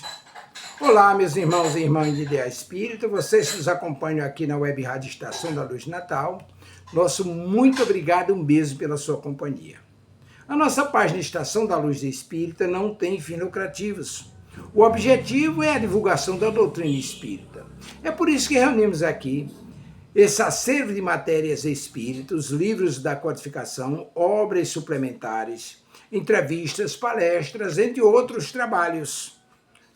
2. Olá, meus irmãos e irmãs de Ideal Espírita, vocês que nos acompanham aqui na Web Rádio Estação da Luz Natal, nosso muito obrigado, um beijo pela sua companhia. A nossa página Estação da Luz Espírita não tem fins lucrativos. O objetivo é a divulgação da doutrina espírita. É por isso que reunimos aqui esse acervo de matérias espíritas, livros da codificação, obras suplementares, entrevistas, palestras, entre outros trabalhos.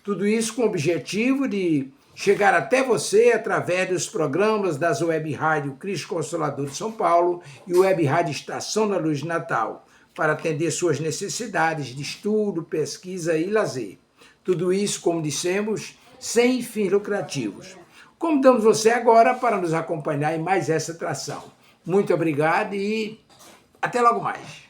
Tudo isso com o objetivo de chegar até você através dos programas das Web Rádio Cristo Consolador de São Paulo e Web Rádio Estação da Luz Natal, para atender suas necessidades de estudo, pesquisa e lazer. Tudo isso, como dissemos, sem fins lucrativos. Convidamos você agora para nos acompanhar em mais essa atração. Muito obrigado e até logo mais.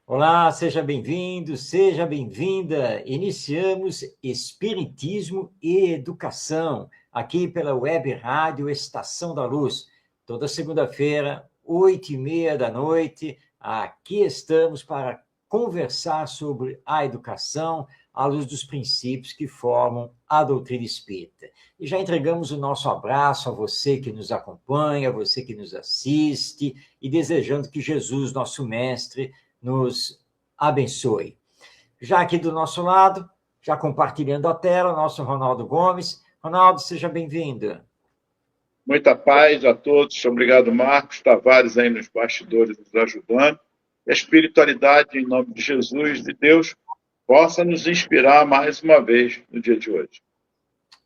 Olá, seja bem-vindo, seja bem-vinda. Iniciamos Espiritismo e Educação, aqui pela Web Rádio Estação da Luz. Toda segunda-feira, 8h30 da noite, aqui estamos para conversar sobre a educação à luz dos princípios que formam a doutrina espírita. E já entregamos o nosso abraço a você que nos acompanha, a você que nos assiste, e desejando que Jesus, nosso mestre, nos abençoe. Já aqui do nosso lado, já compartilhando a tela, nosso Ronaldo Gomes. Ronaldo, seja bem-vindo. Muita paz a todos. Obrigado, Marcos Tavares, aí nos bastidores nos ajudando. A espiritualidade, em nome de Jesus, de Deus, possa nos inspirar mais uma vez no dia de hoje.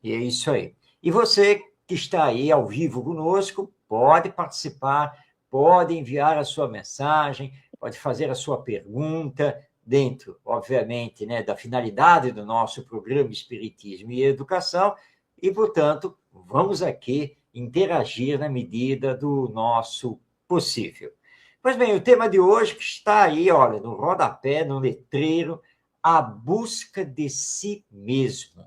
E é isso aí. E você que está aí ao vivo conosco, pode participar, pode enviar a sua mensagem, pode fazer a sua pergunta dentro, obviamente, né, da finalidade do nosso programa Espiritismo e Educação e, portanto, vamos aqui interagir na medida do nosso possível. Pois bem, o tema de hoje que está aí, olha, no rodapé, no letreiro, a busca de si mesmo,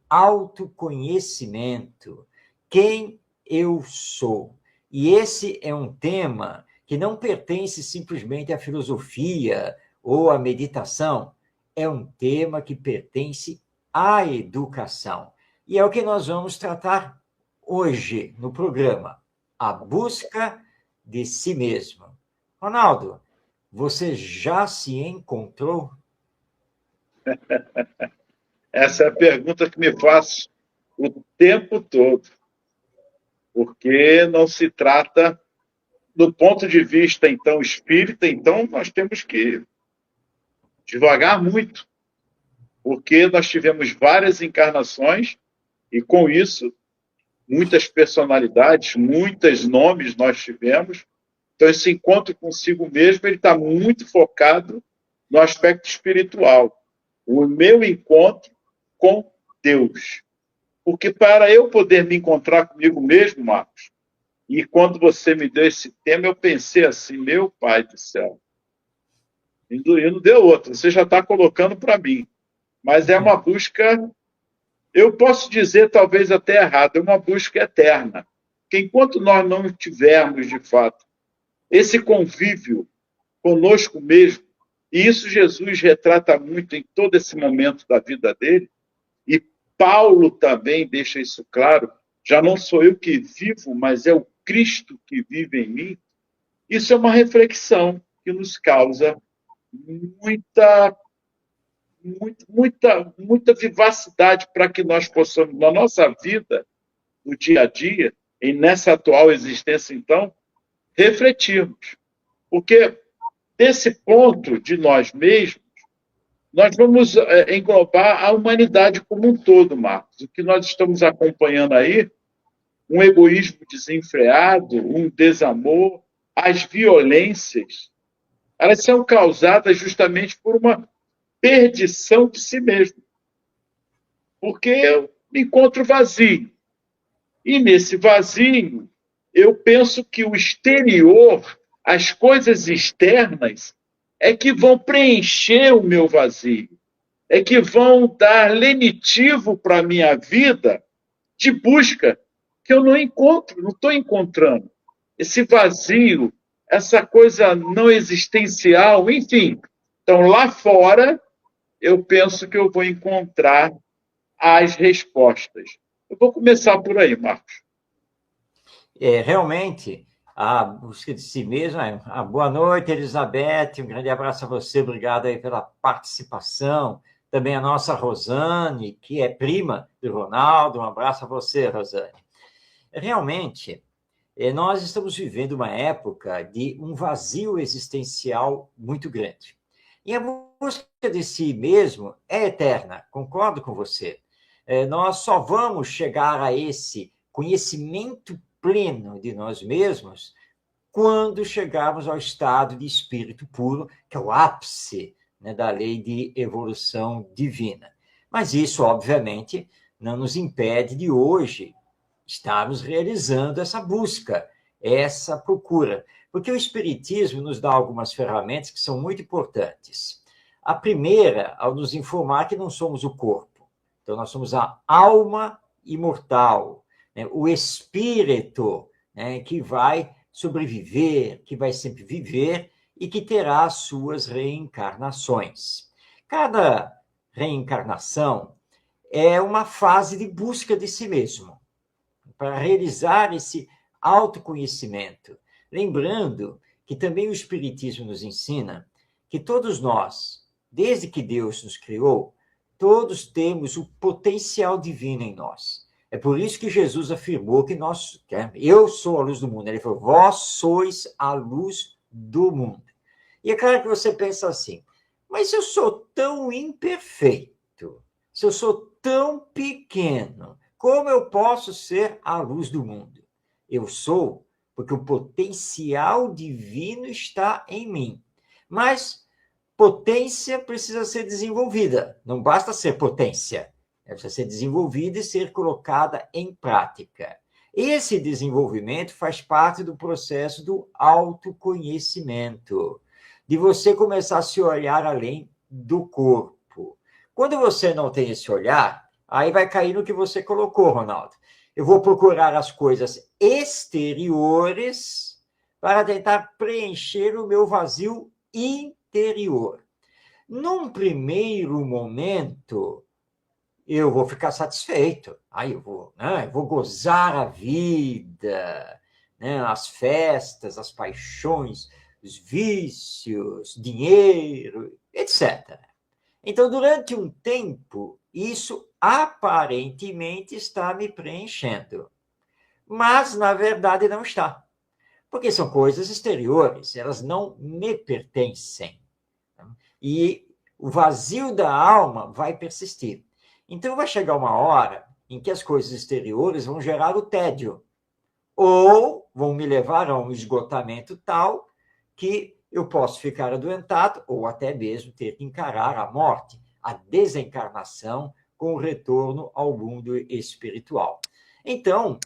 autoconhecimento, quem eu sou. E esse é um tema que não pertence simplesmente à filosofia ou à meditação, é um tema que pertence à educação. E é o que nós vamos tratar hoje no programa, a busca de si mesmo. Ronaldo, você já se encontrou? Essa é a pergunta que me faço o tempo todo, porque não se trata do ponto de vista, então, espírita, então nós temos que devagar muito, porque nós tivemos várias encarnações e, com isso, muitas personalidades, muitos nomes nós tivemos. Então, esse encontro consigo mesmo, ele está muito focado no aspecto espiritual. O meu encontro com Deus. Porque para eu poder me encontrar comigo mesmo, Marcos, e quando você me deu esse tema, eu pensei assim, meu Pai do céu, e não deu outro, você já está colocando para mim. Mas é uma busca, eu posso dizer talvez até errado, é uma busca eterna. Porque enquanto nós não tivermos, de fato, esse convívio conosco mesmo, e isso Jesus retrata muito em todo esse momento da vida dele, e Paulo também deixa isso claro, já não sou eu que vivo, mas é o Cristo que vive em mim. Isso é uma reflexão que nos causa muita vivacidade para que nós possamos, na nossa vida, no dia a dia, e nessa atual existência, então, refletirmos. Porque desse ponto de nós mesmos, nós vamos englobar a humanidade como um todo, Marcos. O que nós estamos acompanhando aí, um egoísmo desenfreado, um desamor, as violências, elas são causadas justamente por uma perdição de si mesmo. Porque eu me encontro vazio. E nesse vazio, eu penso que o exterior, as coisas externas, é que vão preencher o meu vazio, é que vão dar lenitivo para a minha vida de busca que eu não encontro, não estou encontrando. Esse vazio, essa coisa não existencial, enfim. Então, lá fora, eu penso que eu vou encontrar as respostas. Eu vou começar por aí, Marcos. Realmente, a busca de si mesmo. Boa noite, Elizabeth, um grande abraço a você, obrigado aí pela participação. Também a nossa Rosane, que é prima do Ronaldo, um abraço a você, Rosane. Realmente, nós estamos vivendo uma época de um vazio existencial muito grande. E a busca de si mesmo é eterna, concordo com você. Nós só vamos chegar a esse conhecimento pleno de nós mesmos quando chegarmos ao estado de espírito puro, que é o ápice, né, da lei de evolução divina. Mas isso, obviamente, não nos impede de hoje estarmos realizando essa busca, essa procura. Porque o Espiritismo nos dá algumas ferramentas que são muito importantes. A primeira, ao nos informar que não somos o corpo. Então, nós somos a alma imortal, né? O espírito, né, que vai sobreviver, que vai sempre viver e que terá as suas reencarnações. Cada reencarnação é uma fase de busca de si mesmo, para realizar esse autoconhecimento. Lembrando que também o Espiritismo nos ensina que todos nós, desde que Deus nos criou, todos temos o potencial divino em nós. É por isso que Jesus afirmou que eu sou a luz do mundo. Ele falou, vós sois a luz do mundo. E é claro que você pensa assim, mas eu sou tão imperfeito, se eu sou tão pequeno, como eu posso ser a luz do mundo? Eu sou porque o potencial divino está em mim. Mas potência precisa ser desenvolvida. Não basta ser potência. Precisa ser desenvolvida e ser colocada em prática. Esse desenvolvimento faz parte do processo do autoconhecimento, de você começar a se olhar além do corpo. Quando você não tem esse olhar, aí vai cair no que você colocou, Ronaldo. Eu vou procurar as coisas exteriores para tentar preencher o meu vazio interior. Num primeiro momento, eu vou ficar satisfeito. Aí eu vou gozar a vida, né? As festas, as paixões, os vícios, dinheiro, etc. Então, durante um tempo, isso aparentemente está me preenchendo. Mas, na verdade, não está. Porque são coisas exteriores, elas não me pertencem. E o vazio da alma vai persistir. Então, vai chegar uma hora em que as coisas exteriores vão gerar o tédio. Ou vão me levar a um esgotamento tal que eu posso ficar adoentado ou até mesmo ter que encarar a morte, a desencarnação com o retorno ao mundo espiritual. Então,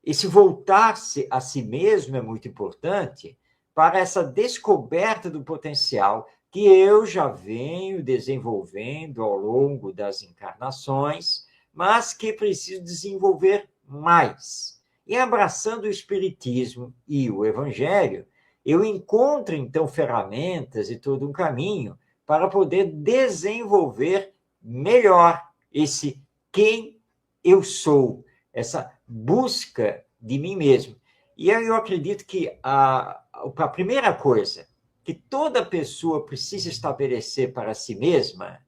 esse voltar-se a si mesmo é muito importante para essa descoberta do potencial que eu já venho desenvolvendo ao longo das encarnações, mas que preciso desenvolver mais. E abraçando o Espiritismo e o Evangelho, eu encontro, então, ferramentas e todo um caminho para poder desenvolver melhor esse quem eu sou, essa busca de mim mesmo. E eu acredito que a primeira coisa que toda pessoa precisa estabelecer para si mesma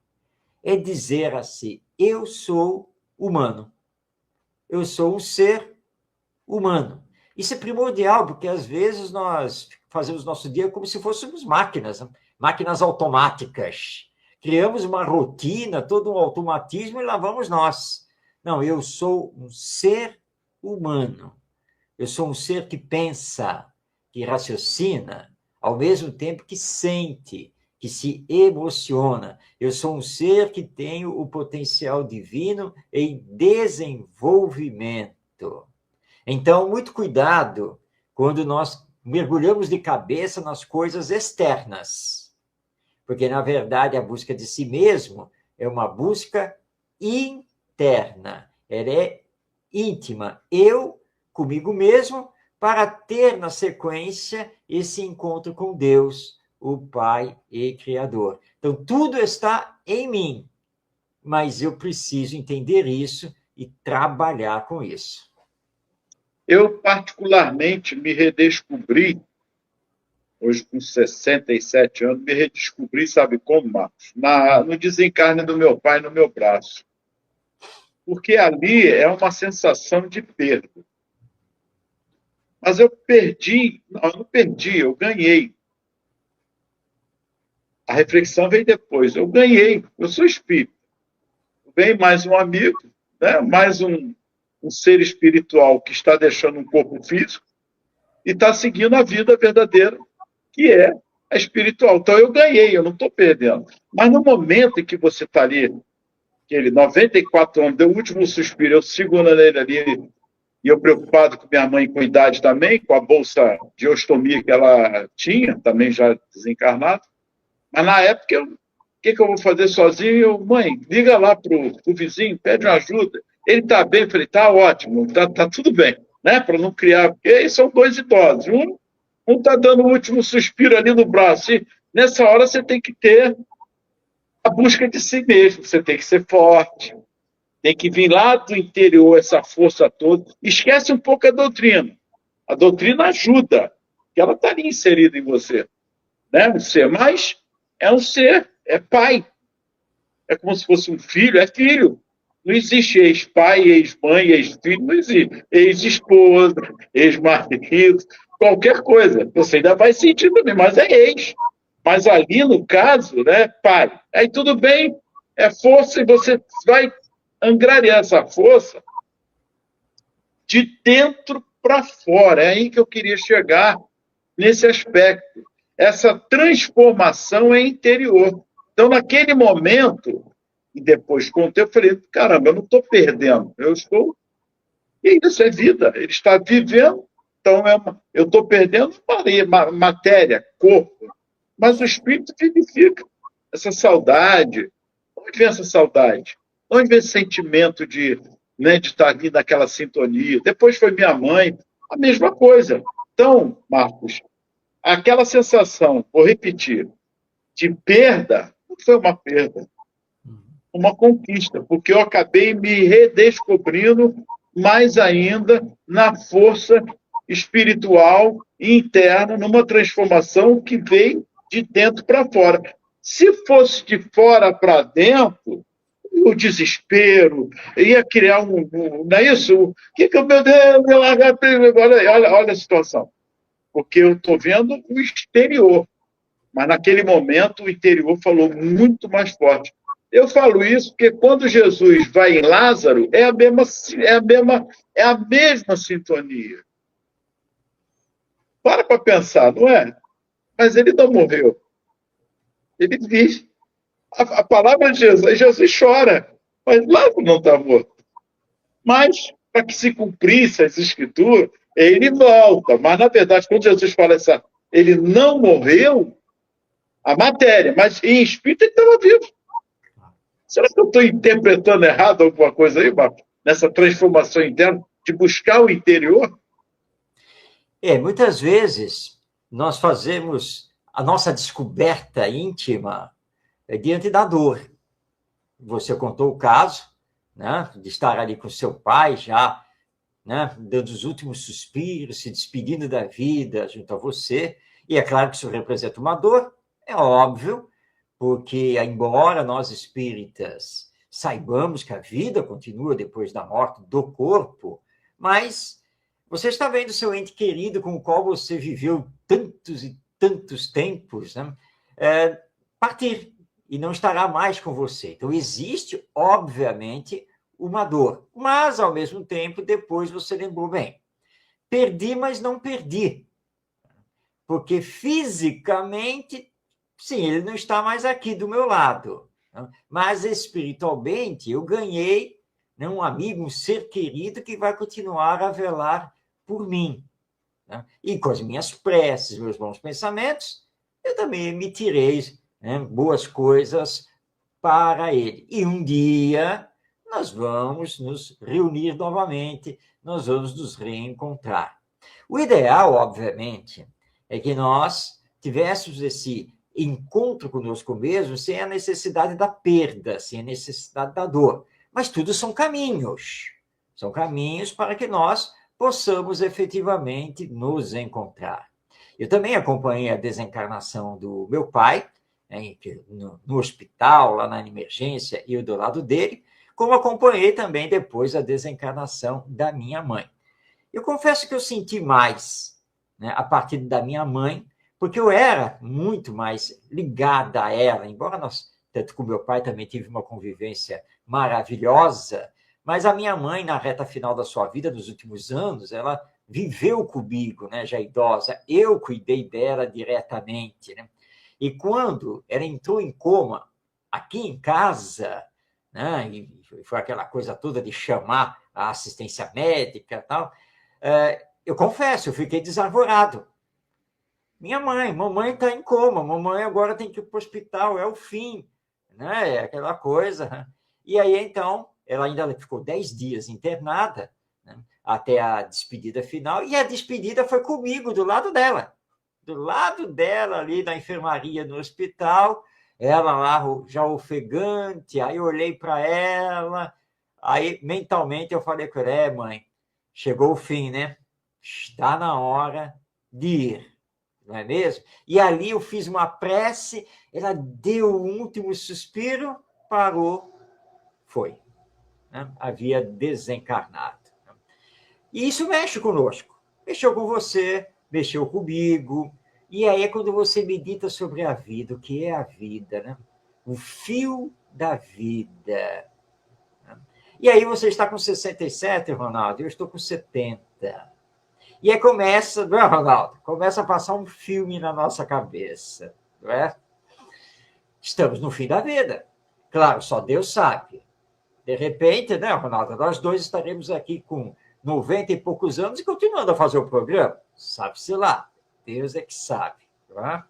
é dizer assim, eu sou humano. Eu sou um ser humano. Isso é primordial, porque às vezes nós fazemos nosso dia como se fôssemos máquinas, né? Máquinas automáticas. Criamos uma rotina, todo um automatismo e lá vamos nós. Não, eu sou um ser humano. Eu sou um ser que pensa, que raciocina, ao mesmo tempo que sente, que se emociona. Eu sou um ser que tenho o potencial divino em desenvolvimento. Então, muito cuidado quando nós mergulhamos de cabeça nas coisas externas, porque, na verdade, a busca de si mesmo é uma busca interna, ela é íntima. Eu, comigo mesmo, para ter na sequência esse encontro com Deus, o Pai e Criador. Então, tudo está em mim, mas eu preciso entender isso e trabalhar com isso. Eu, particularmente, me redescobri, hoje com 67 anos, me redescobri, sabe como, Marcos? No desencarne do meu pai no meu braço. Porque ali é uma sensação de perda. Mas eu perdi, eu não perdi, eu ganhei. A reflexão veio depois. Eu ganhei, eu sou espírita. Vem mais um amigo, né? Mais um ser espiritual que está deixando um corpo físico e está seguindo a vida verdadeira, que é a espiritual. Então eu ganhei, eu não estou perdendo. Mas no momento em que você está ali, aquele 94 anos, deu o último suspiro, eu segurando ele ali, e eu preocupado com minha mãe com idade também, com a bolsa de ostomia que ela tinha, também já desencarnada. Mas na época, o que eu vou fazer sozinho? Mãe, liga lá pro vizinho, pede uma ajuda. Ele está bem? Eu falei, tá ótimo, tá tudo bem, né? Para não criar, porque aí são dois idosos. Um está dando o último suspiro ali no braço. E nessa hora você tem que ter a busca de si mesmo, você tem que ser forte, tem que vir lá do interior, essa força toda. Esquece um pouco a doutrina. A doutrina ajuda, porque ela está ali inserida em você. Né? Um ser, mas é um ser, é pai. É como se fosse um filho, é filho. Não existe ex-pai, ex-mãe, ex-filho, não existe. Ex-esposa, ex-marido, qualquer coisa. Você ainda vai sentir também, mas é ex. Mas ali, no caso, né, pai. Aí tudo bem, é força e você vai angariar essa força de dentro para fora. É aí que eu queria chegar nesse aspecto. Essa transformação é interior. Então, naquele momento, e depois com o tempo, eu falei, caramba, eu não estou perdendo, eu estou... E isso é vida, ele está vivendo, então eu estou perdendo matéria, corpo, mas o espírito vivifica. Essa saudade, onde vem essa saudade? Onde vem esse sentimento de estar ali naquela sintonia? Depois foi minha mãe, a mesma coisa. Então, Marcos, aquela sensação, vou repetir, de perda, não foi uma perda, uma conquista, porque eu acabei me redescobrindo mais ainda na força espiritual interna, numa transformação que veio de dentro para fora. Se fosse de fora para dentro, o desespero, ia criar não é isso? O que meu Deus, olha a situação. Porque eu estou vendo o exterior, mas naquele momento o interior falou muito mais forte. Eu falo isso porque quando Jesus vai em Lázaro, é a mesma sintonia. Para pensar, não é? Mas ele não morreu. Ele diz. A palavra de Jesus chora, mas Lázaro não está morto. Mas, para que se cumprisse as escrituras, ele volta. Mas, na verdade, quando Jesus fala ele não morreu, a matéria, mas em espírito ele estava vivo. Será que eu estou interpretando errado alguma coisa aí, Marcos? Nessa transformação interna, de buscar o interior? Muitas vezes nós fazemos a nossa descoberta íntima diante da dor. Você contou o caso, né, de estar ali com seu pai já, né, dando os últimos suspiros, se despedindo da vida junto a você, e é claro que isso representa uma dor, é óbvio, porque embora nós espíritas saibamos que a vida continua depois da morte do corpo, mas você está vendo seu ente querido com o qual você viveu tantos e tantos tempos, né, partir, e não estará mais com você. Então, existe, obviamente, uma dor. Mas, ao mesmo tempo, depois você lembrou bem. Perdi, mas não perdi. porque fisicamente, sim, ele não está mais aqui do meu lado, né? Mas espiritualmente eu ganhei, né, um amigo, um ser querido que vai continuar a velar por mim, né? E com as minhas preces, meus bons pensamentos, eu também emitirei, né, boas coisas para ele. E um dia nós vamos nos reunir novamente, nós vamos nos reencontrar. O ideal, obviamente, é que nós tivéssemos esse encontro conosco mesmo sem a necessidade da perda, sem a necessidade da dor. Mas tudo são caminhos para que nós possamos efetivamente nos encontrar. Eu também acompanhei a desencarnação do meu pai, né, no hospital, lá na emergência, e eu do lado dele, como acompanhei também depois a desencarnação da minha mãe. Eu confesso que eu senti mais, né, a partir da minha mãe, porque eu era muito mais ligada a ela, embora nós, tanto com meu pai, também tive uma convivência maravilhosa, mas a minha mãe, na reta final da sua vida, nos últimos anos, ela viveu comigo, né, já idosa, eu cuidei dela diretamente, né? E quando ela entrou em coma, aqui em casa, né, e foi aquela coisa toda de chamar a assistência médica e tal, eu confesso, eu fiquei desarvorado. Mamãe está em coma, mamãe agora tem que ir para o hospital, é o fim, né? É aquela coisa. E aí, então, ela ainda ficou 10 dias internada, né, até a despedida final, e a despedida foi comigo, do lado dela ali na enfermaria no hospital, ela lá já ofegante, aí eu olhei para ela, aí mentalmente eu falei com ela, mãe, chegou o fim, né? Está na hora de ir, não é mesmo? E ali eu fiz uma prece, ela deu o último suspiro, parou, foi, né? Havia desencarnado. E isso mexe conosco, mexeu com você, mexeu comigo, e aí é quando você medita sobre a vida, o que é a vida, né? O fio da vida. E aí você está com 67, Ronaldo, eu estou com 70. E aí começa, não é, Ronaldo? Começa a passar um filme na nossa cabeça, não é? Estamos no fim da vida. Claro, só Deus sabe. De repente, né, Ronaldo, nós dois estaremos aqui com 90 e poucos anos e continuando a fazer o programa. Sabe-se lá. Deus é que sabe. Não é?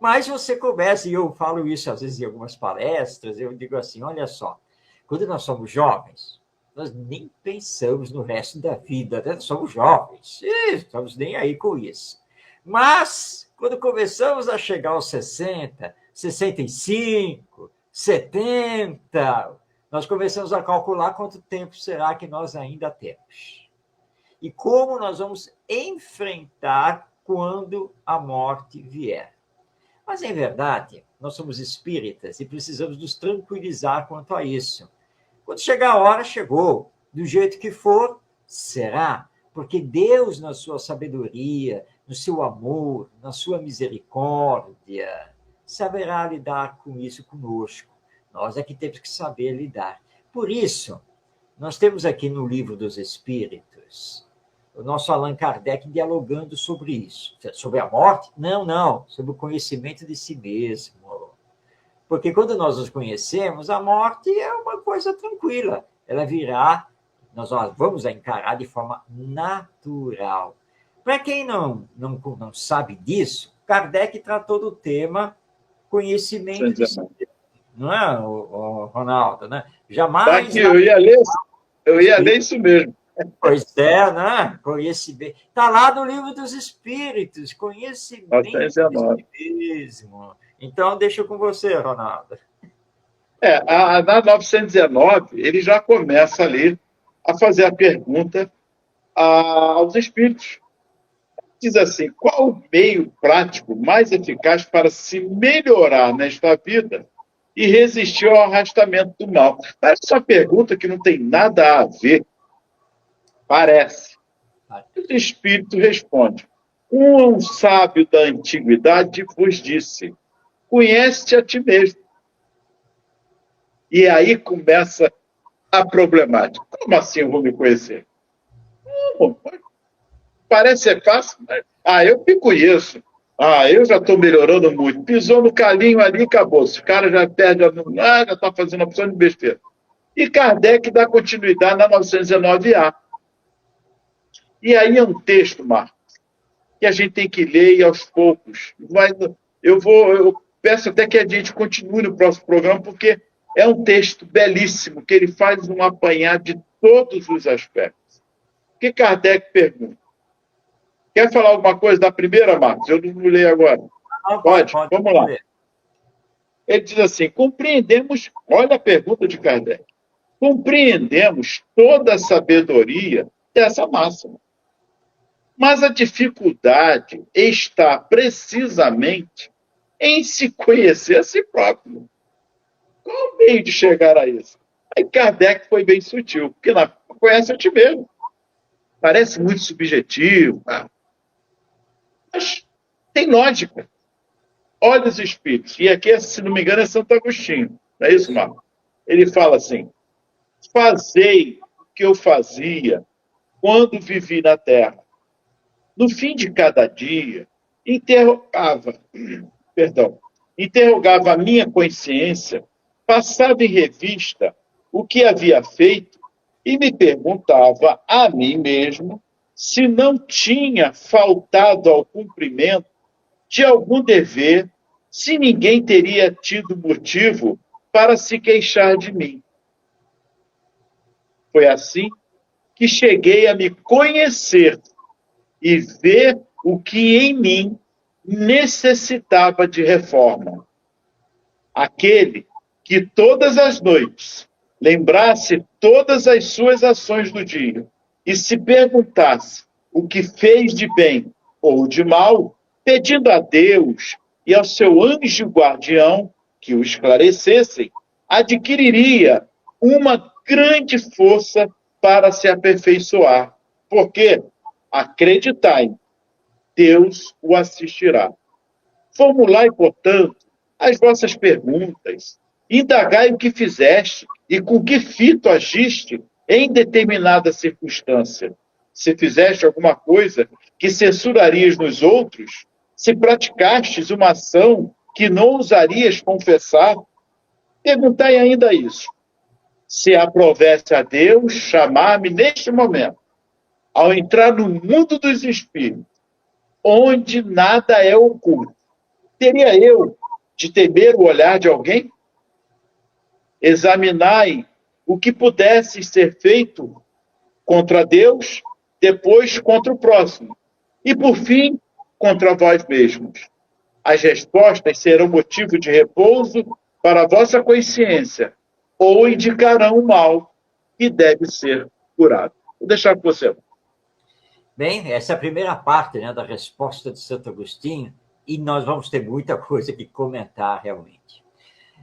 Mas você começa, e eu falo isso às vezes em algumas palestras, eu digo assim, olha só, quando nós somos jovens, nós nem pensamos no resto da vida, né? Nós somos jovens, e estamos nem aí com isso. Mas, quando começamos a chegar aos 60, 65, 70, nós começamos a calcular quanto tempo será que nós ainda temos. E como nós vamos enfrentar quando a morte vier. Mas, em verdade, nós somos espíritas e precisamos nos tranquilizar quanto a isso. Quando chegar a hora, chegou. Do jeito que for, será. Porque Deus, na sua sabedoria, no seu amor, na sua misericórdia, saberá lidar com isso conosco. Nós é que temos que saber lidar. Por isso, nós temos aqui no Livro dos Espíritos o nosso Allan Kardec dialogando sobre isso. Sobre a morte? Não. Sobre o conhecimento de si mesmo. Porque quando nós nos conhecemos, a morte é uma coisa tranquila. Ela virá, nós vamos a encarar de forma natural. Para quem não sabe disso, Kardec tratou do tema conhecimento de si mesmo. Não é, Ronaldo? Né? Jamais... Tá aqui, eu ia ler isso mesmo. Pois é, né? Conhecimento. Está lá no Livro dos Espíritos, conhecimento de si mesmo. Então, deixa com você, Ronaldo. Na 919, ele já começa ali a fazer a pergunta aos espíritos. Diz assim, qual o meio prático mais eficaz para se melhorar nesta vida e resistir ao arrastamento do mal? Parece uma pergunta que não tem nada a ver. Parece. O Espírito responde, um sábio da antiguidade vos disse, conhece-te a ti mesmo. E aí começa a problemática. Como assim eu vou me conhecer? Parece ser fácil, mas eu me conheço. Ah, eu já estou melhorando muito. Pisou no calinho ali, acabou. Esse cara já perde, já está fazendo uma opção de besteira. E Kardec dá continuidade na 919A. E aí é um texto, Marcos, que a gente tem que ler e aos poucos. Eu peço até que a gente continue no próximo programa, porque é um texto belíssimo, que ele faz um apanhado de todos os aspectos. O que Kardec pergunta? Quer falar alguma coisa da primeira, Marcos? Eu não leio agora. Pode? Vamos lá. Ele diz assim, compreendemos, olha a pergunta de Kardec, compreendemos toda a sabedoria dessa máxima. Mas a dificuldade está precisamente em se conhecer a si próprio. Qual o meio de chegar a isso? Aí Kardec foi bem sutil, porque não conhece a ti mesmo. Parece muito subjetivo, mas tem lógica. Olha os espíritos. E aqui, se não me engano, é Santo Agostinho. Não é isso, Marco? Ele fala assim, fazei o que eu fazia quando vivi na Terra. No fim de cada dia, interrogava a minha consciência, passava em revista o que havia feito e me perguntava a mim mesmo se não tinha faltado ao cumprimento de algum dever, se ninguém teria tido motivo para se queixar de mim. Foi assim que cheguei a me conhecer e ver o que em mim necessitava de reforma. Aquele que todas as noites lembrasse todas as suas ações do dia e se perguntasse o que fez de bem ou de mal, pedindo a Deus e ao seu anjo guardião que o esclarecessem, adquiriria uma grande força para se aperfeiçoar. Porque, acreditai, Deus o assistirá. Formulai, portanto, as vossas perguntas, indagai o que fizeste e com que fito agiste em determinada circunstância. Se fizeste alguma coisa que censurarias nos outros, se praticastes uma ação que não ousarias confessar, perguntai ainda isso. Se aprovesse a Deus chamar-me neste momento, ao entrar no mundo dos espíritos, onde nada é oculto, teria eu de temer o olhar de alguém? Examinai o que pudesse ser feito contra Deus, depois contra o próximo, e por fim, contra vós mesmos. As respostas serão motivo de repouso para a vossa consciência, ou indicarão o mal que deve ser curado. Vou deixar com você. Bem, essa é a primeira parte, né, da resposta de Santo Agostinho, e nós vamos ter muita coisa que comentar realmente.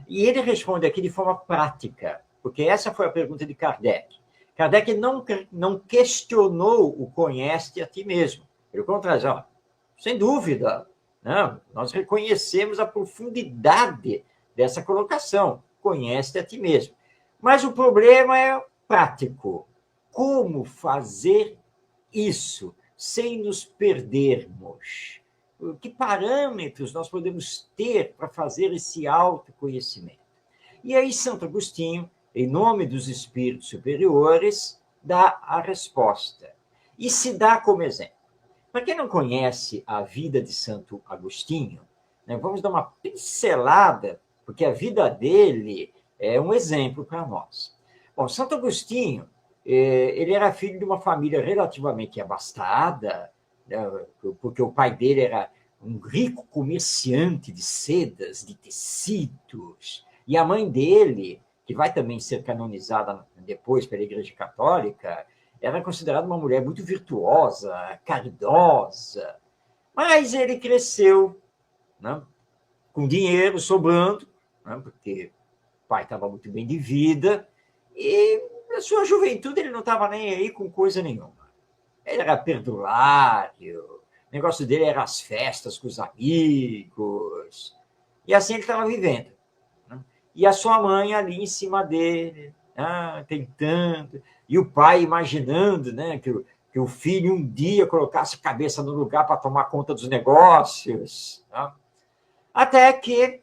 E ele responde aqui de forma prática, porque essa foi a pergunta de Kardec. Kardec não questionou o conhece a ti mesmo. Pelo contrário, sem dúvida, não, nós reconhecemos a profundidade dessa colocação. Conhece a ti mesmo. Mas o problema é prático. Como fazer isso sem nos perdermos? Que parâmetros nós podemos ter para fazer esse autoconhecimento? E aí Santo Agostinho, em nome dos espíritos superiores, dá a resposta. E se dá como exemplo. Para quem não conhece a vida de Santo Agostinho, né, vamos dar uma pincelada, porque a vida dele é um exemplo para nós. Bom, Santo Agostinho, ele era filho de uma família relativamente abastada, porque o pai dele era um rico comerciante de sedas, de tecidos, e a mãe dele, que vai também ser canonizada depois pela Igreja Católica, era considerada uma mulher muito virtuosa, caridosa, mas ele cresceu, né, com dinheiro sobrando, né, porque o pai estava muito bem de vida, e na sua juventude ele não estava nem aí com coisa nenhuma. Ele era perdulário, o negócio dele era as festas com os amigos, e assim ele estava vivendo. Né? E a sua mãe ali em cima dele, tentando, e o pai imaginando, né, que que o filho um dia colocasse a cabeça no lugar para tomar conta dos negócios. Né? Até que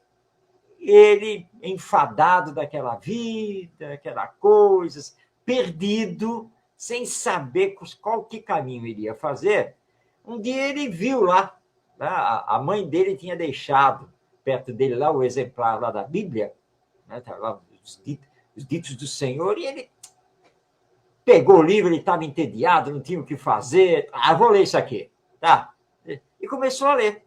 ele, enfadado daquela vida, aquela coisa, perdido, sem saber qual que caminho iria fazer, um dia ele viu lá, né, a mãe dele tinha deixado perto dele lá o exemplar lá da Bíblia, né, tá lá os ditos do Senhor, e ele pegou o livro, ele estava entediado, não tinha o que fazer. Vou ler isso aqui. Tá? E começou a ler.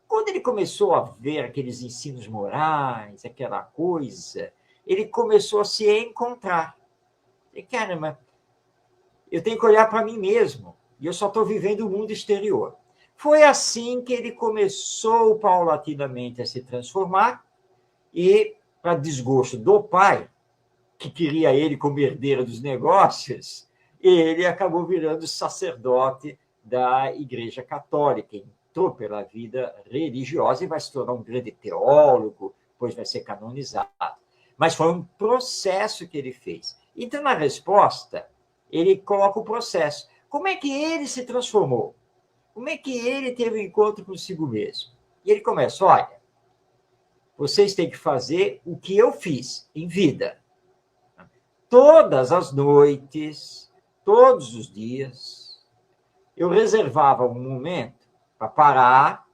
Quando ele começou a ver aqueles ensinos morais, aquela coisa, ele começou a se encontrar. E, caramba, eu tenho que olhar para mim mesmo, e eu só estou vivendo o mundo exterior. Foi assim que ele começou paulatinamente a se transformar, e, para desgosto do pai, que queria ele como herdeiro dos negócios, ele acabou virando sacerdote da Igreja Católica, entrou pela vida religiosa e vai se tornar um grande teólogo, depois vai ser canonizado. Mas foi um processo que ele fez. Então, na resposta, ele coloca o processo. Como é que ele se transformou? Como é que ele teve um encontro consigo mesmo? E ele começa, olha, vocês têm que fazer o que eu fiz em vida. Todas as noites, todos os dias, eu reservava um momento para parar,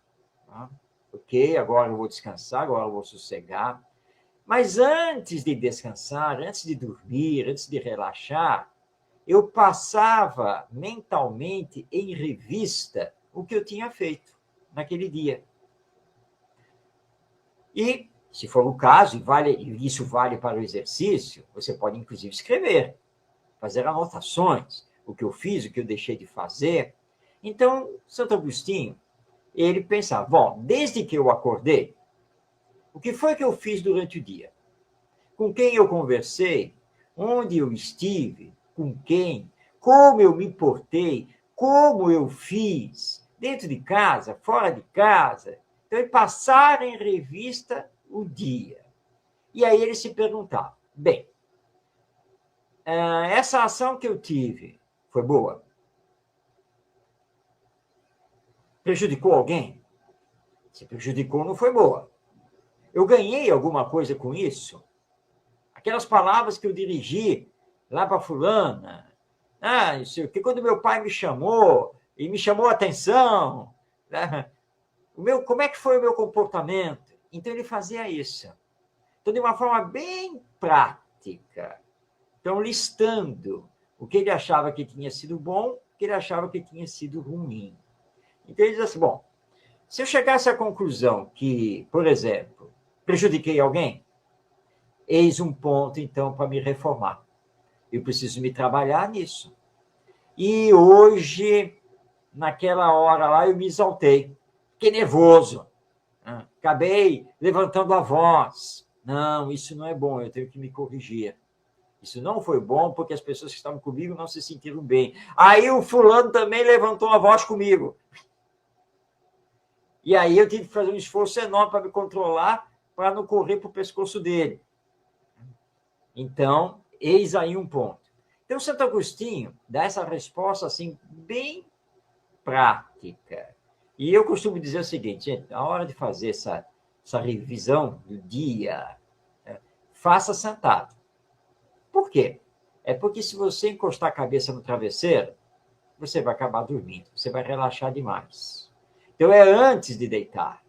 tá? Ok, agora eu vou descansar, agora eu vou sossegar. Mas antes de descansar, antes de dormir, antes de relaxar, eu passava mentalmente em revista o que eu tinha feito naquele dia. E, se for o caso, e isso vale para o exercício, você pode, inclusive, escrever, fazer anotações, o que eu fiz, o que eu deixei de fazer. Então, Santo Agostinho, ele pensava, bom, desde que eu acordei, o que foi que eu fiz durante o dia? Com quem eu conversei? Onde eu estive? Com quem? Como eu me portei? Como eu fiz? Dentro de casa? Fora de casa? Então, ele passava em revista o dia. E aí ele se perguntava, bem, essa ação que eu tive foi boa? Prejudicou alguém? Se prejudicou, não foi boa. Eu ganhei alguma coisa com isso? Aquelas palavras que eu dirigi lá para fulana, não sei o que, quando meu pai me chamou, e me chamou a atenção, né? Como é que foi o meu comportamento? Então, ele fazia isso. Então, de uma forma bem prática. Então, listando o que ele achava que tinha sido bom, o que ele achava que tinha sido ruim. Então, ele diz assim, bom, se eu chegasse à conclusão que, por exemplo, prejudiquei alguém, eis um ponto, então, para me reformar. Eu preciso me trabalhar nisso. E hoje, naquela hora lá, eu me exaltei. Fiquei nervoso. Acabei levantando a voz. Não, isso não é bom, eu tenho que me corrigir. Isso não foi bom porque as pessoas que estavam comigo não se sentiram bem. Aí o fulano também levantou a voz comigo. E aí eu tive que fazer um esforço enorme para me controlar, para não correr para o pescoço dele. Então, eis aí um ponto. Então, Santo Agostinho dá essa resposta assim, bem prática. E eu costumo dizer o seguinte, gente, na hora de fazer essa revisão do dia, faça sentado. Por quê? É porque se você encostar a cabeça no travesseiro, você vai acabar dormindo, você vai relaxar demais. Então, é antes de deitar.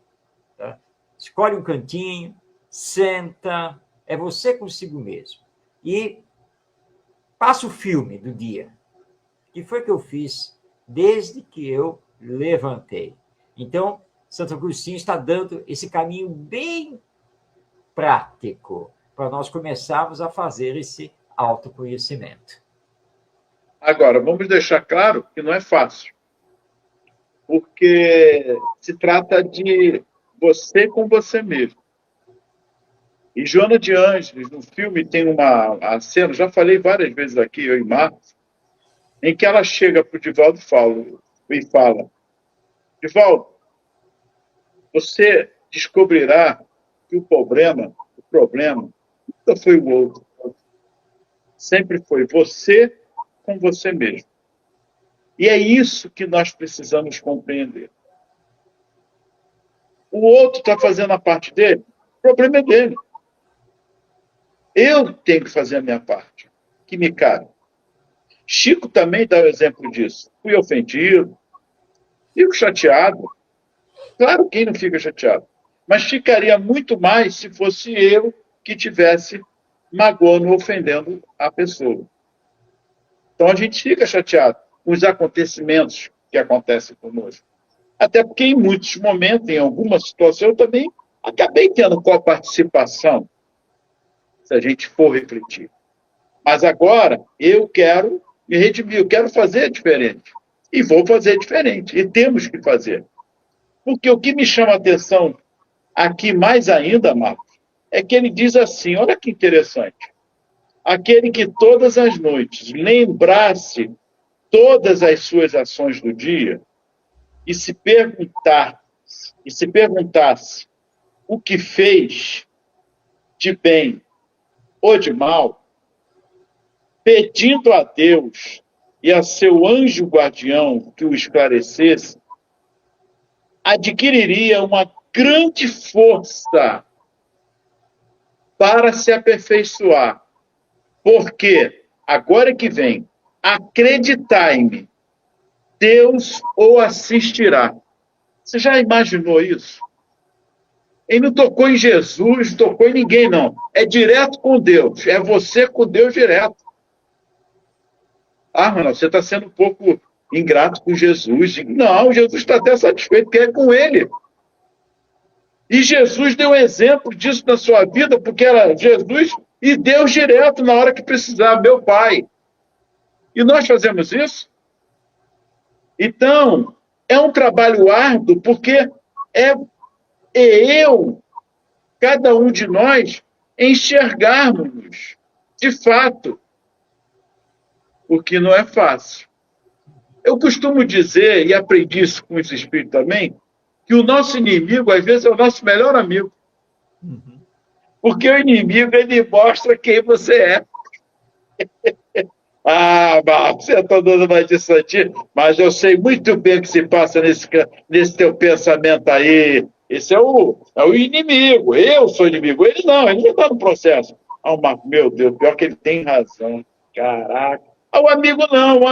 Tá? Escolhe um cantinho, senta, é você consigo mesmo. E passa o filme do dia. O que foi que eu fiz desde que eu levantei? Então, Santo Agostinho está dando esse caminho bem prático para nós começarmos a fazer esse autoconhecimento. Agora, vamos deixar claro que não é fácil, porque se trata de você com você mesmo. E Joana de Ângeles, no filme, tem uma cena, já falei várias vezes aqui, eu e Marcos, em que ela chega para o Divaldo e fala, Divaldo, você descobrirá que o problema nunca foi o outro. Sempre foi você com você mesmo. E é isso que nós precisamos compreender. O outro está fazendo a parte dele, o problema é dele. Eu tenho que fazer a minha parte, que me cabe. Chico também dá o exemplo disso. Fui ofendido, fico chateado. Claro, quem não fica chateado? Mas ficaria muito mais se fosse eu que tivesse magoando, ofendendo a pessoa. Então a gente fica chateado com os acontecimentos que acontecem conosco. Até porque em muitos momentos, em algumas situações, eu também acabei tendo coparticipação, se a gente for refletir. Mas agora eu quero me redimir, eu quero fazer diferente. E vou fazer diferente. E temos que fazer. Porque o que me chama a atenção aqui mais ainda, Marcos, é que ele diz assim, olha que interessante. Aquele que todas as noites lembrasse todas as suas ações do dia e se perguntasse o que fez de bem ou de mal, pedindo a Deus e a seu anjo guardião que o esclarecesse, adquiriria uma grande força para se aperfeiçoar. Porque, agora que vem, acreditai-me, Deus o assistirá. Você já imaginou isso? Ele não tocou em Jesus, não tocou em ninguém, não. É direto com Deus. É você com Deus direto. Ah, Ronaldo, você está sendo um pouco ingrato com Jesus. Não, Jesus está até satisfeito, porque é com ele. E Jesus deu exemplo disso na sua vida, porque era Jesus e Deus direto na hora que precisava, meu Pai. E nós fazemos isso? Então, é um trabalho árduo, porque é eu, cada um de nós, enxergarmos de fato, porque não é fácil. Eu costumo dizer, e aprendi isso com esse espírito também, que o nosso inimigo, às vezes, é o nosso melhor amigo. Porque o inimigo, ele mostra quem você é. Ah, Marcos, você está dando mais de santinho, mas eu sei muito bem o que se passa nesse teu pensamento aí. Esse é o inimigo. Eu sou inimigo. Ele não está no processo. Ah, Marcos, meu Deus, pior que ele tem razão. Caraca. Ah, o amigo não, o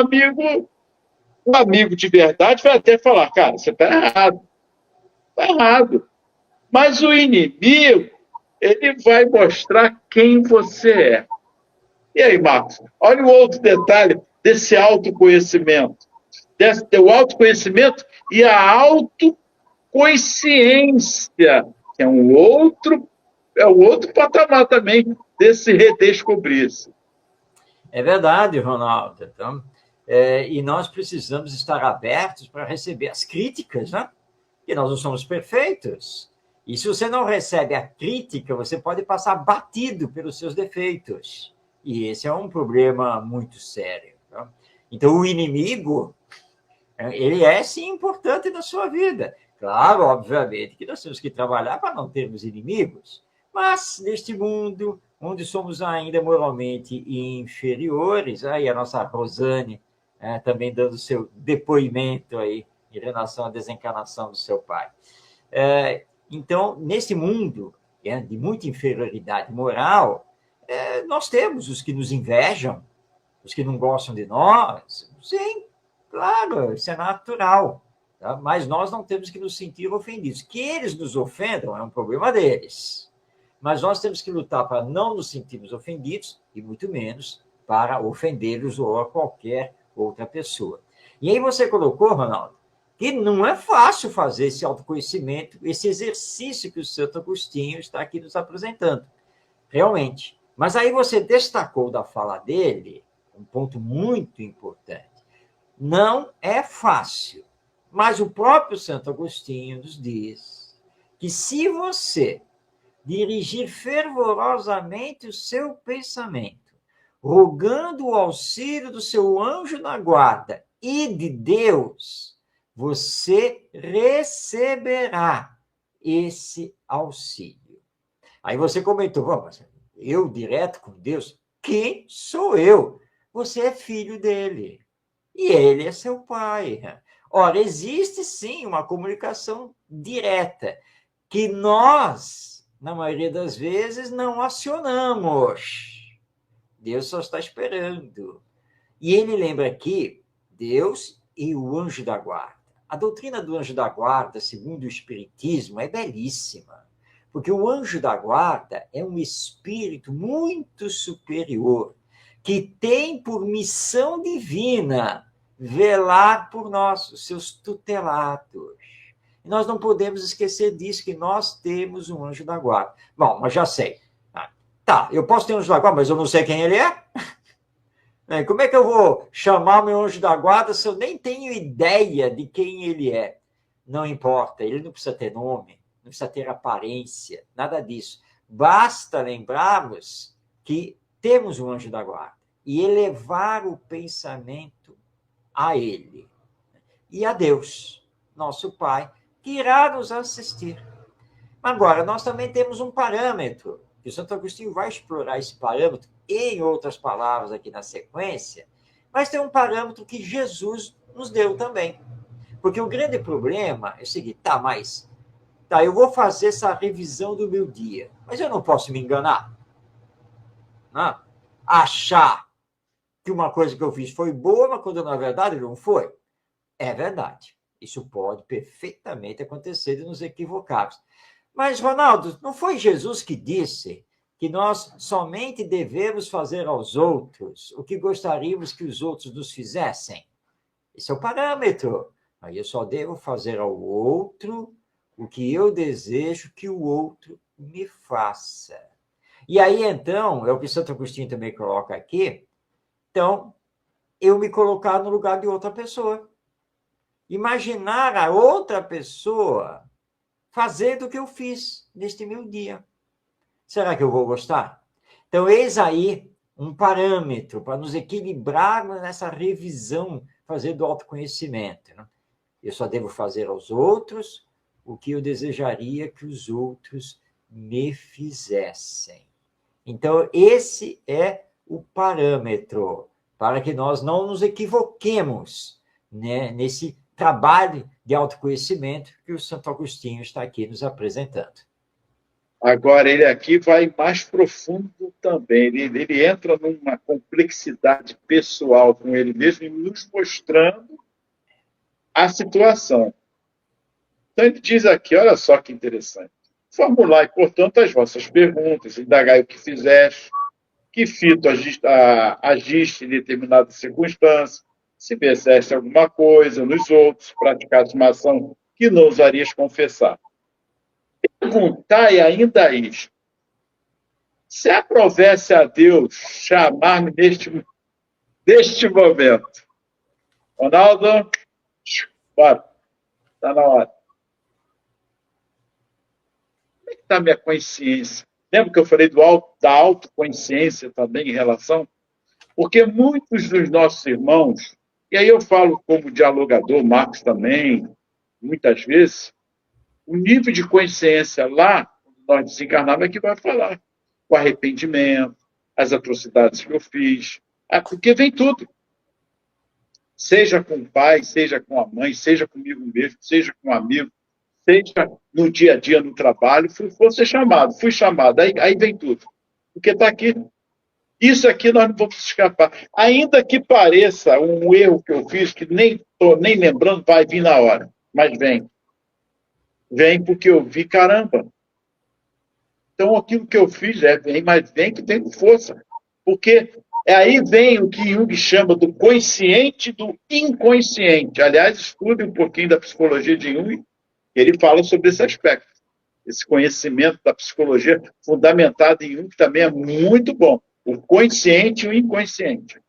amigo de verdade vai até falar, cara, você está errado. Está errado. Mas o inimigo, ele vai mostrar quem você é. E aí, Marcos, olha o outro detalhe desse autoconhecimento. O autoconhecimento e a autoconsciência, que é um outro patamar também desse redescobrir-se. É verdade, Ronaldo. Então, e nós precisamos estar abertos para receber as críticas, né? E nós não somos perfeitos. E se você não recebe a crítica, você pode passar batido pelos seus defeitos. E esse é um problema muito sério. Tá? Então, o inimigo, ele é, sim, importante na sua vida. Claro, obviamente, que nós temos que trabalhar para não termos inimigos. Mas, neste mundo, onde somos ainda moralmente inferiores, aí a nossa Rosane também dando seu depoimento aí em relação à desencarnação do seu pai. Então, nesse mundo de muita inferioridade moral, nós temos os que nos invejam, os que não gostam de nós. Sim, claro, isso é natural. Tá? Mas nós não temos que nos sentir ofendidos. Que eles nos ofendam é um problema deles. Mas nós temos que lutar para não nos sentirmos ofendidos e muito menos para ofendê-los ou a qualquer outra pessoa. E aí você colocou, Ronaldo, que não é fácil fazer esse autoconhecimento, esse exercício que o Santo Agostinho está aqui nos apresentando. Realmente. Mas aí você destacou da fala dele um ponto muito importante. Não é fácil, mas o próprio Santo Agostinho nos diz que se você dirigir fervorosamente o seu pensamento, rogando o auxílio do seu anjo da guarda e de Deus, você receberá esse auxílio. Aí você comentou, mas eu direto com Deus? Quem sou eu? Você é filho dele. e ele é seu pai. Ora, existe sim uma comunicação direta que nós, na maioria das vezes, não acionamos. Deus só está esperando. E ele lembra aqui Deus e o anjo da guarda. A doutrina do anjo da guarda, segundo o Espiritismo, é belíssima, porque o anjo da guarda é um espírito muito superior, que tem por missão divina velar por nós, os seus tutelados. E nós não podemos esquecer disso, que nós temos um anjo da guarda. Bom, mas já sei. Tá, eu posso ter um anjo da guarda, mas eu não sei quem ele é? Como é que eu vou chamar meu anjo da guarda se eu nem tenho ideia de quem ele é? Não importa, ele não precisa ter nome, não precisa ter aparência, nada disso. Basta lembrarmos que temos um anjo da guarda e elevar o pensamento a ele e a Deus, nosso Pai, que irá nos assistir. Agora, nós também temos um parâmetro, e o Santo Agostinho vai explorar esse parâmetro, em outras palavras aqui na sequência, mas tem um parâmetro que Jesus nos deu também. Porque o grande problema é o seguinte, eu vou fazer essa revisão do meu dia, mas eu não posso me enganar. Não? Achar que uma coisa que eu fiz foi boa, mas quando na verdade não foi. É verdade. Isso pode perfeitamente acontecer de nos equivocarmos. Mas, Ronaldo, não foi Jesus que disse que nós somente devemos fazer aos outros o que gostaríamos que os outros nos fizessem? Esse é o parâmetro. Aí eu só devo fazer ao outro o que eu desejo que o outro me faça. E aí, então, é o que Santo Agostinho também coloca aqui, então, eu me colocar no lugar de outra pessoa. Imaginar a outra pessoa fazendo o que eu fiz neste meu dia. Será que eu vou gostar? Então, eis aí um parâmetro para nos equilibrarmos nessa revisão, fazer do autoconhecimento. Né? Eu só devo fazer aos outros o que eu desejaria que os outros me fizessem. Então, esse é o parâmetro para que nós não nos equivoquemos, né, nesse trabalho de autoconhecimento que o Santo Agostinho está aqui nos apresentando. Agora, ele aqui vai mais profundo também. Ele entra numa complexidade pessoal com ele mesmo e nos mostrando a situação. Então, ele diz aqui, olha só que interessante. Formulai, portanto, as vossas perguntas, indagai o que fizeste, que fito agiste em determinada circunstância, se fizeste alguma coisa nos outros, praticaste uma ação que não ousarias confessar. Perguntai ainda isto. Se aprovesse a Deus chamar-me neste momento. Ronaldo, bora. Está na hora. Como é que está a minha consciência? Lembra que eu falei da autoconsciência também em relação? Porque muitos dos nossos irmãos, e aí eu falo como dialogador, Marcos também, muitas vezes, o nível de consciência lá, quando nós desencarnamos, é que vai falar. O arrependimento, as atrocidades que eu fiz, porque vem tudo. Seja com o pai, seja com a mãe, seja comigo mesmo, seja com um amigo, seja no dia a dia, no trabalho, fui chamado, aí vem tudo. Porque está aqui. Isso aqui nós não vamos escapar. Ainda que pareça um erro que eu fiz, que nem estou nem lembrando, vai vir na hora. Mas vem. Vem porque eu vi, caramba. Então, aquilo que eu fiz vem, mas vem que tem força. Porque aí vem o que Jung chama do consciente e do inconsciente. Aliás, estude um pouquinho da psicologia de Jung, ele fala sobre esse aspecto. Esse conhecimento da psicologia fundamentado em Jung também é muito bom. O consciente e o inconsciente.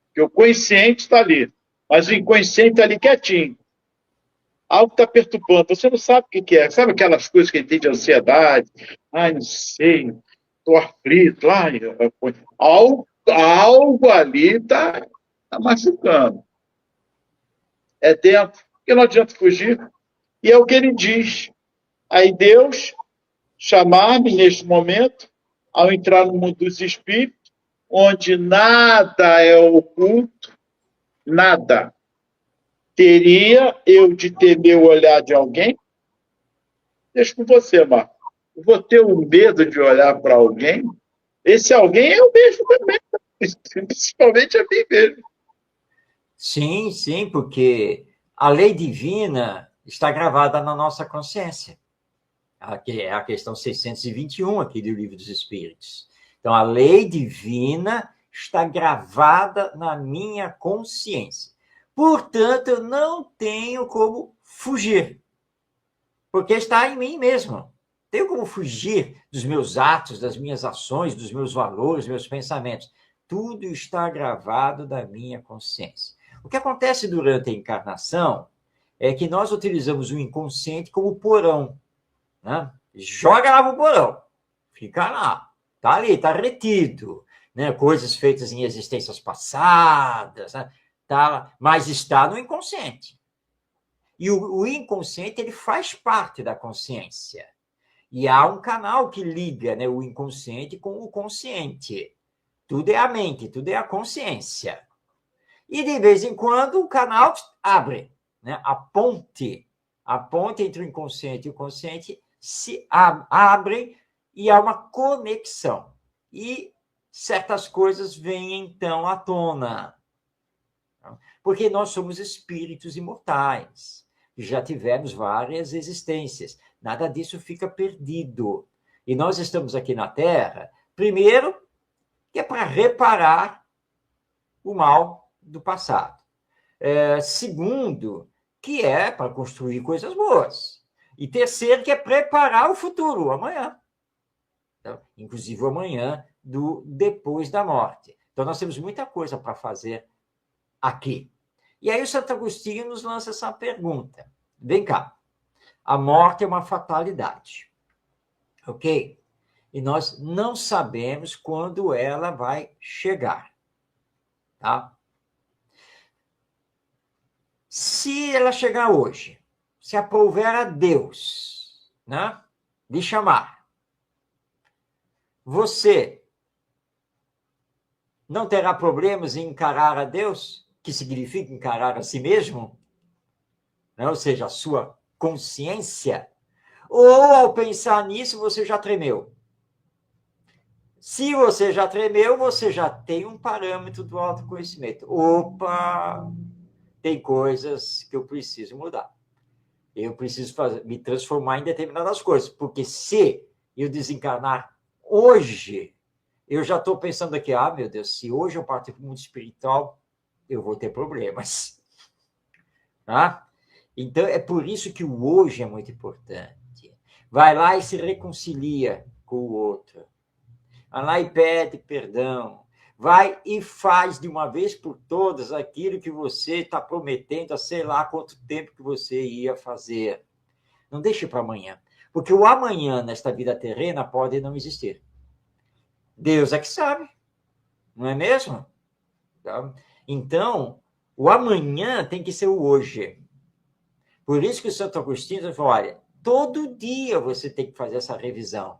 Porque o consciente está ali, mas o inconsciente está ali quietinho. Algo está perturbando, você não sabe o que é. Sabe aquelas coisas que ele tem de ansiedade? Ai, não sei, estou aflito. Algo ali está machucando. É dentro, porque não adianta fugir. E é o que ele diz. Aí Deus chamar-me neste momento, ao entrar no mundo dos espíritos, onde nada é oculto, Nada. Teria eu de temer o olhar de alguém? Deixa com você, Marco. Eu vou ter o medo de olhar para alguém? Esse alguém é eu mesmo também, principalmente a mim mesmo. Sim, sim, porque a lei divina está gravada na nossa consciência. Aqui é a questão 621 aqui do Livro dos Espíritos. Então, a lei divina está gravada na minha consciência. Portanto, eu não tenho como fugir, porque está em mim mesmo. Tenho como fugir dos meus atos, das minhas ações, dos meus valores, dos meus pensamentos. Tudo está gravado da minha consciência. O que acontece durante a encarnação é que nós utilizamos o inconsciente como porão, né? Joga lá pro porão, fica lá, tá ali, tá retido, né? Coisas feitas em existências passadas, né? Tá, mas está no inconsciente. E o inconsciente ele faz parte da consciência. E há um canal que liga, né, o inconsciente com o consciente. Tudo é a mente, tudo é a consciência. E de vez em quando o canal abre, né? A ponte entre o inconsciente e o consciente se abrem e há uma conexão. E certas coisas vêm então à tona. Porque nós somos espíritos imortais, já tivemos várias existências. Nada disso fica perdido. E nós estamos aqui na Terra, primeiro, que é para reparar o mal do passado. Segundo, que é para construir coisas boas. E terceiro, que é preparar o futuro, o amanhã. Então, inclusive o amanhã do depois da morte. Então, nós temos muita coisa para fazer aqui. E aí o Santo Agostinho nos lança essa pergunta. Vem cá. A morte é uma fatalidade. Ok? E nós não sabemos quando ela vai chegar. Tá? Se ela chegar hoje, se aprouver a Deus, né, de chamar, você não terá problemas em encarar a Deus, que significa encarar a si mesmo, né, ou seja, a sua consciência, ou ao pensar nisso você já tremeu. Se você já tremeu, você já tem um parâmetro do autoconhecimento. Opa, tem coisas que eu preciso mudar. Eu preciso me transformar em determinadas coisas, porque se eu desencarnar hoje, eu já estou pensando aqui, meu Deus, se hoje eu partir para o mundo espiritual, eu vou ter problemas. Tá? Então, é por isso que o hoje é muito importante. Vai lá e se reconcilia com o outro. Vai lá e pede perdão. Vai e faz de uma vez por todas aquilo que você está prometendo há sei lá quanto tempo que você ia fazer. Não deixe para amanhã. Porque o amanhã nesta vida terrena pode não existir. Deus é que sabe. Não é mesmo? Então, o amanhã tem que ser o hoje. Por isso que o Santo Agostinho falou, olha, todo dia você tem que fazer essa revisão.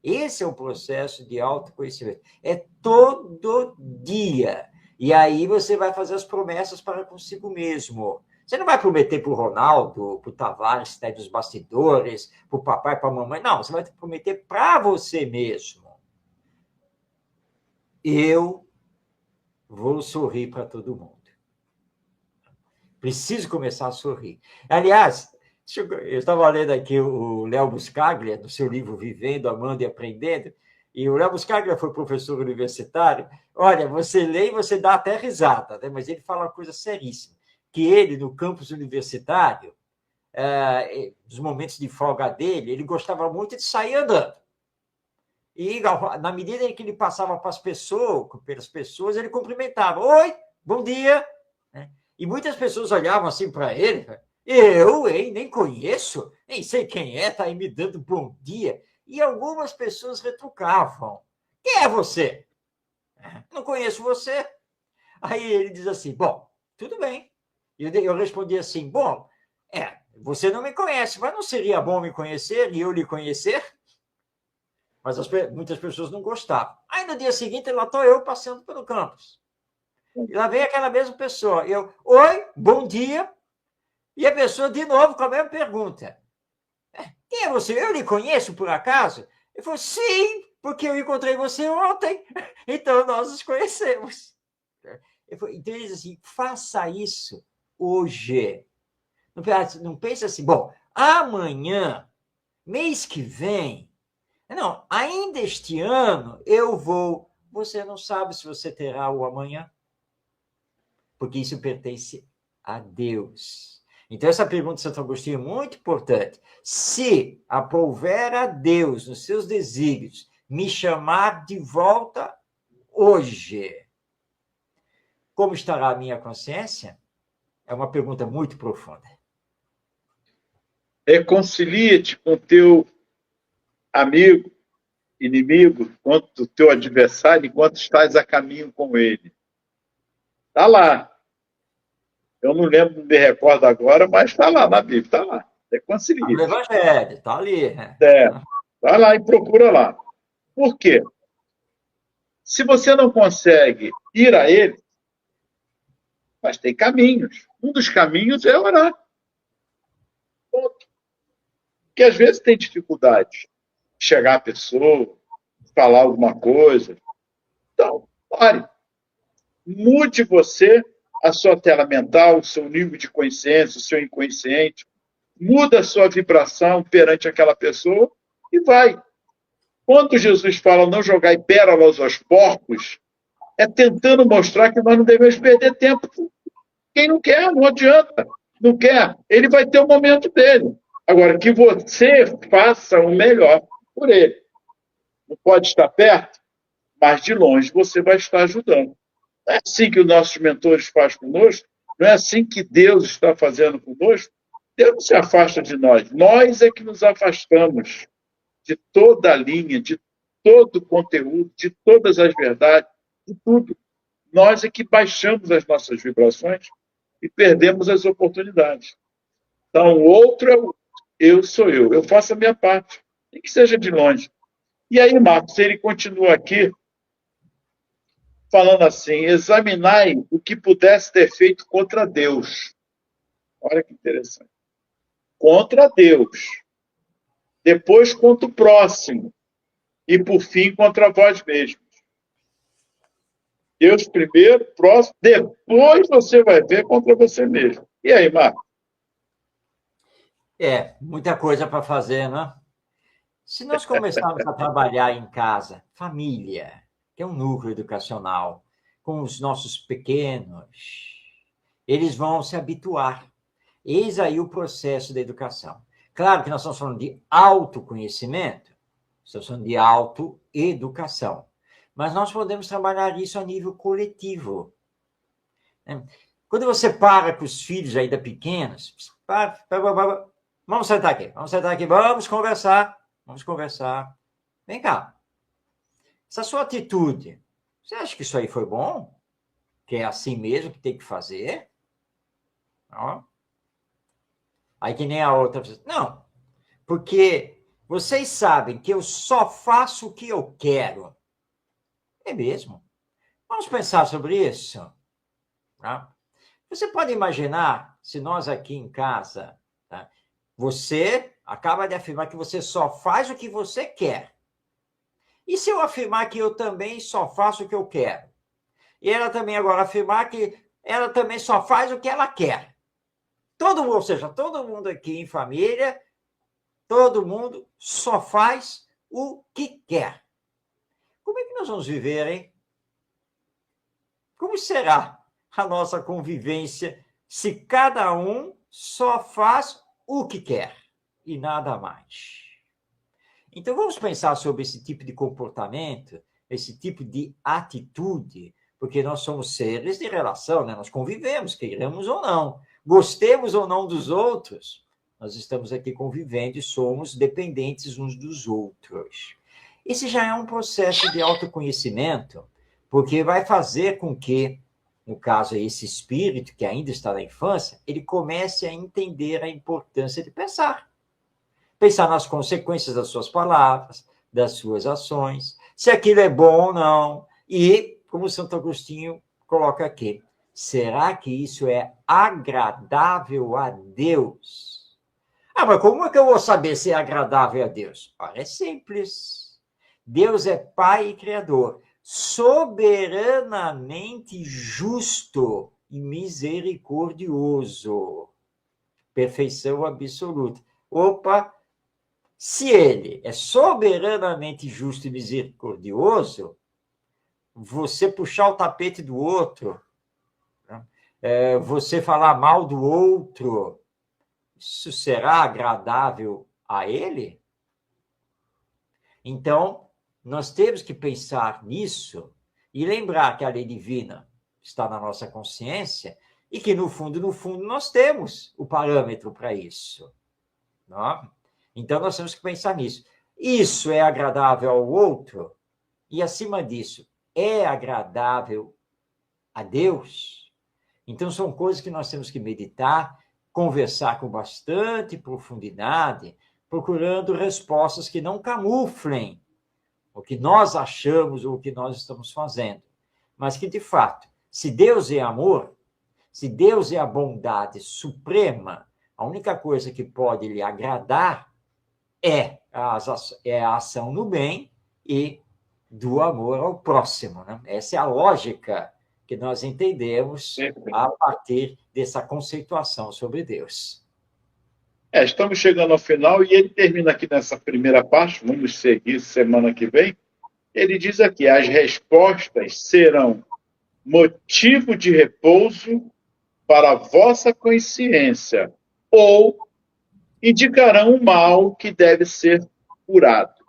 Esse é o processo de autoconhecimento. É todo dia. E aí você vai fazer as promessas para consigo mesmo. Você não vai prometer para o Ronaldo, para o Tavares, que está aí dos bastidores, para o papai, para a mamãe. Não, você vai prometer para você mesmo. Eu vou sorrir para todo mundo. Preciso começar a sorrir. Aliás, eu estava lendo aqui o Léo Buscaglia, no seu livro Vivendo, Amando e Aprendendo, e o Léo Buscaglia foi professor universitário. Olha, você lê e você dá até risada, né? Mas ele fala uma coisa seríssima, que ele, no campus universitário, nos momentos de folga dele, ele gostava muito de sair andando. E, na medida em que ele passava pelas pessoas, ele cumprimentava. Oi, bom dia. E muitas pessoas olhavam assim para ele. Eu, hein? Nem conheço, nem sei quem é, está aí me dando bom dia. E algumas pessoas retrucavam. Quem é você? Não conheço você. Aí ele diz assim, bom, tudo bem. Eu respondi assim, bom, você não me conhece, mas não seria bom me conhecer e eu lhe conhecer? Mas muitas pessoas não gostavam. Aí no dia seguinte, lá estou eu passeando pelo campus. E lá vem aquela mesma pessoa. Eu, oi, bom dia. E a pessoa, de novo, com a mesma pergunta. Quem é você? Eu lhe conheço, por acaso? Eu falei, sim, porque eu encontrei você ontem. Então, nós nos conhecemos. Então, ele diz assim, faça isso hoje. Não pense assim, bom, amanhã, mês que vem, não, ainda este ano eu vou. Você não sabe se você terá o amanhã, porque isso pertence a Deus. Então, essa pergunta de Santo Agostinho é muito importante. Se aprouver a Deus nos seus desígnios me chamar de volta hoje, como estará a minha consciência? É uma pergunta muito profunda. Reconcilia-te com teu amigo, inimigo, quanto teu adversário, enquanto estás a caminho com ele. Está lá. Eu não lembro, não me recordo agora, mas está lá na Bíblia, está lá. Reconcilia-te. No Evangelho, está ali. Vai lá e procura lá. Por quê? Se você não consegue ir a ele, mas tem caminhos. Um dos caminhos é orar. Ponto. Porque às vezes tem dificuldade de chegar à pessoa, falar alguma coisa. Então, ore. Mude você, a sua tela mental, o seu nível de consciência, o seu inconsciente. Muda a sua vibração perante aquela pessoa e vai. Quando Jesus fala não jogai pérolas aos porcos, é tentando mostrar que nós não devemos perder tempo. Quem não quer, não adianta. Não quer, ele vai ter o momento dele. Agora, que você faça o melhor por ele. Não pode estar perto, mas de longe você vai estar ajudando. Não é assim que os nossos mentores fazem conosco, não é assim que Deus está fazendo conosco. Deus não se afasta de nós. Nós é que nos afastamos de toda a linha, de todo o conteúdo, de todas as verdades, de tudo. Nós é que baixamos as nossas vibrações e perdemos as oportunidades. Então, o outro é o eu sou eu. Eu faço a minha parte, nem que seja de longe. E aí, Marcos, ele continua aqui falando assim, examinai o que pudesse ter feito contra Deus. Olha que interessante. Contra Deus. Depois contra o próximo. E, por fim, contra vós mesmos. Deus primeiro, próximo, depois você vai ver contra você mesmo. E aí, Marcos? Muita coisa para fazer, né? Se nós começarmos a trabalhar em casa, família, que é um núcleo educacional, com os nossos pequenos, eles vão se habituar. Eis aí o processo da educação. Claro que nós estamos falando de autoconhecimento, estamos falando de autoeducação, mas nós podemos trabalhar isso a nível coletivo. Quando você para com os filhos ainda pequenos, vamos sentar aqui, vamos conversar. Vem cá. Essa sua atitude, você acha que isso aí foi bom? Que é assim mesmo que tem que fazer? Não. Aí que nem a outra. Não, porque vocês sabem que eu só faço o que eu quero. É mesmo? Vamos pensar sobre isso. Tá? Você pode imaginar, se nós aqui em casa, tá? Você acaba de afirmar que você só faz o que você quer. E se eu afirmar que eu também só faço o que eu quero? E ela também agora afirmar que ela também só faz o que ela quer. Ou seja, todo mundo aqui em família, todo mundo só faz o que quer. Como é que nós vamos viver, hein? Como será a nossa convivência se cada um só faz o que quer e nada mais? Então, vamos pensar sobre esse tipo de comportamento, esse tipo de atitude, porque nós somos seres de relação, né? Nós convivemos, queiramos ou não, gostemos ou não dos outros, nós estamos aqui convivendo e somos dependentes uns dos outros. Esse já é um processo de autoconhecimento, porque vai fazer com que, no caso, esse espírito que ainda está na infância, ele comece a entender a importância de pensar. Pensar nas consequências das suas palavras, das suas ações, se aquilo é bom ou não. E, como Santo Agostinho coloca aqui: será que isso é agradável a Deus? Ah, mas como é que eu vou saber se é agradável a Deus? Olha, é simples. Deus é Pai e Criador, soberanamente justo e misericordioso. Perfeição absoluta. Opa! Se ele é soberanamente justo e misericordioso, você puxar o tapete do outro, você falar mal do outro, isso será agradável a ele? Então, nós temos que pensar nisso e lembrar que a lei divina está na nossa consciência e que, no fundo, nós temos o parâmetro para isso. Não? Então, nós temos que pensar nisso. Isso é agradável ao outro? E, acima disso, é agradável a Deus? Então, são coisas que nós temos que meditar, conversar com bastante profundidade, procurando respostas que não camuflem o que nós achamos ou o que nós estamos fazendo, mas que, de fato, se Deus é amor, se Deus é a bondade suprema, a única coisa que pode lhe agradar é a ação no bem e do amor ao próximo. Né? Essa é a lógica que nós entendemos a partir dessa conceituação sobre Deus. Estamos chegando ao final e ele termina aqui nessa primeira parte, vamos seguir semana que vem. Ele diz aqui: as respostas serão motivo de repouso para a vossa consciência ou indicarão o mal que deve ser curado.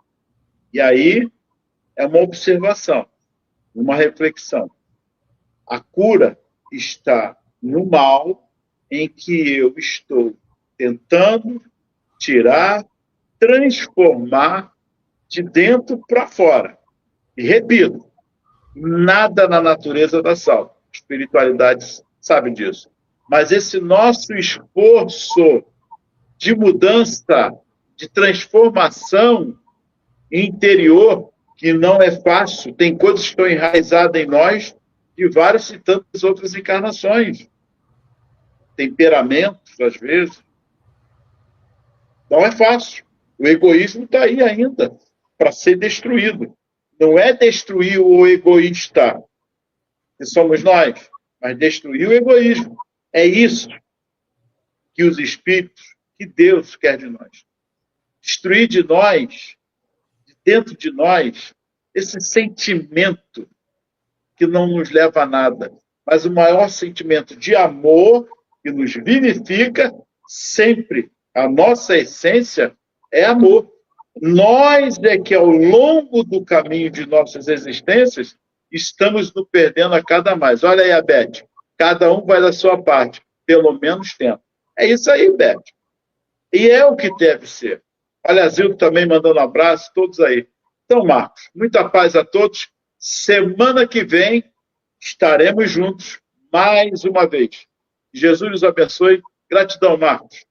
E aí é uma observação, uma reflexão. A cura está no mal em que eu estou tentando tirar, transformar de dentro para fora. E repito, nada na natureza dá salvo. Espiritualidade sabe disso. Mas esse nosso esforço de mudança, de transformação interior, que não é fácil, tem coisas que estão enraizadas em nós de várias e tantas outras encarnações. Temperamentos, às vezes. Não é fácil. O egoísmo está aí ainda para ser destruído. Não é destruir o egoísta, que somos nós, mas destruir o egoísmo. É isso que os espíritos, que Deus quer de nós. Destruir de nós, de dentro de nós, esse sentimento que não nos leva a nada, mas o maior sentimento de amor que nos vivifica sempre. A nossa essência é amor. Nós é que, ao longo do caminho de nossas existências, estamos nos perdendo a cada mais. Olha aí a Beth. Cada um vai da sua parte. Pelo menos tenta. É isso aí, Beth. E é o que deve ser. Olha, Zildo também mandando um abraço, todos aí. Então, Marcos, muita paz a todos. Semana que vem estaremos juntos mais uma vez. Jesus nos abençoe. Gratidão, Marcos.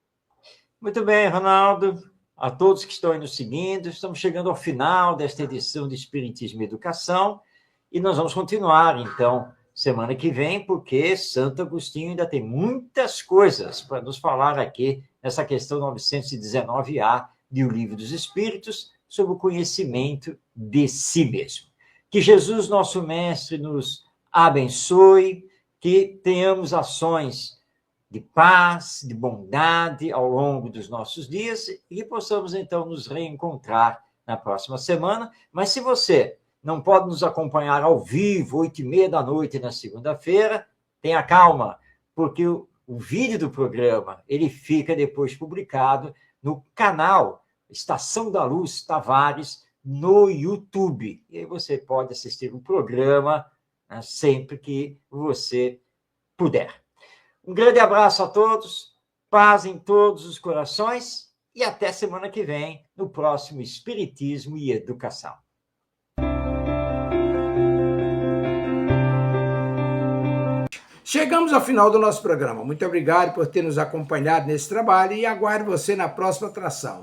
Muito bem, Ronaldo. A todos que estão aí nos seguindo, estamos chegando ao final desta edição de Espiritismo e Educação e nós vamos continuar, então, semana que vem, porque Santo Agostinho ainda tem muitas coisas para nos falar aqui nessa questão 919A de O Livro dos Espíritos, sobre o conhecimento de si mesmo. Que Jesus, nosso Mestre, nos abençoe, que tenhamos ações de paz, de bondade ao longo dos nossos dias e que possamos, então, nos reencontrar na próxima semana. Mas se você não pode nos acompanhar ao vivo, 8h30 da noite na segunda-feira, tenha calma, porque o vídeo do programa ele fica depois publicado no canal Estação da Luz Tavares no YouTube. E aí você pode assistir o programa, né, sempre que você puder. Um grande abraço a todos, paz em todos os corações e até semana que vem no próximo Espiritismo e Educação. Chegamos ao final do nosso programa. Muito obrigado por ter nos acompanhado nesse trabalho e aguardo você na próxima atração.